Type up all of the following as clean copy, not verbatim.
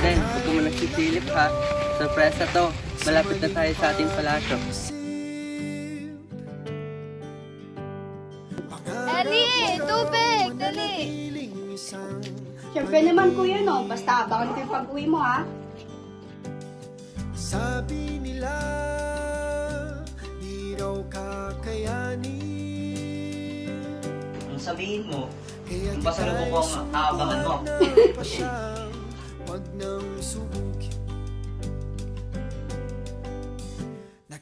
Aden, huwag ka mo nagsisilip ha. Sorpresa to. Malapit na tayo sa ating palasyo. Ellie! Tubig! Dali! Siyempre naman kuya no, basta abangan ko yung pag-uwi mo ha. Sabi nila, di raw kakayanin. Kung sabihin mo, kung pasalubong ko ang aabangan mo. Wag nang subukin.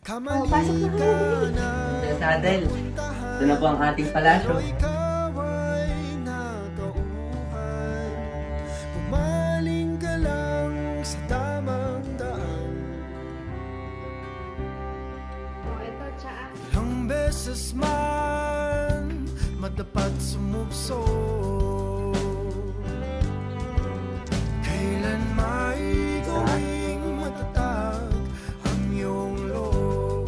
Oh, pasok na kami. Yes, Adel. Ito na po ang ating palasyo. Ikaw ay natauhan. Pumaling ka lang sa tamang daan. Oh, ito, tsaa. Ilang beses man matapat sumubso. Kailan may gawing matatag ang iyong loob.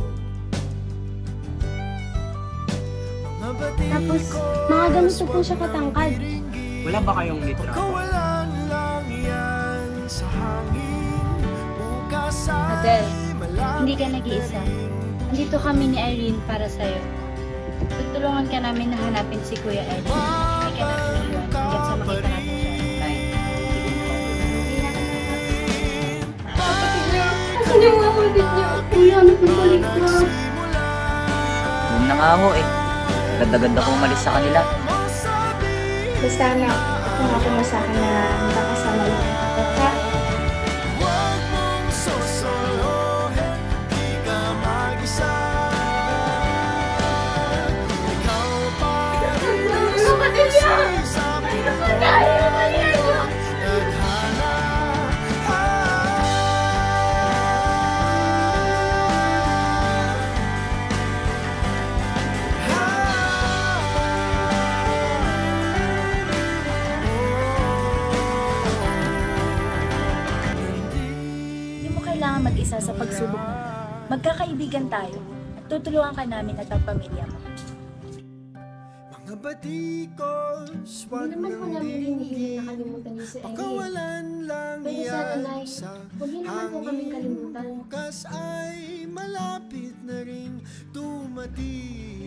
Tapos, mga ganito po siya katangkad. Wala ba kayong litrato? Kawalan lang yan sa hangin. Bukas Adel, ay malapit. hindi ka nag-iisa. Nandito kami ni Irene para sa'yo. Tutulungan ka namin na hanapin si Kuya Irene. Hindi ka namin iwan hanggang sa makita natin siya. Nay, Kapatid niya, asan yung mga kapatid niya? Kuya, ano pong balik na? Yung nangaho eh. Ganda-ganda kong umalis sa kanila. Basta na, kung ako mo sa akin na nakakasama lang ang kapatid. Huwag mong sosolohin, di ka mag-isa. Ikaw pa rin ang sumisay sa buhay. Tadhana, Hindi mo kailangan mag-isa sa pagsubok mo. Magkakaibigan tayo at tutulungan ka namin at ang pamilya mo. mga batikos, wag Hindi naman ko nang namin hinihingi dinggin. nakalimutan niyo si Ellie. Pakawalan lang Pero sana, yan Nay, sa huwag niyo naman po kaming kalimutan. bukas ay malapit na ring dumating.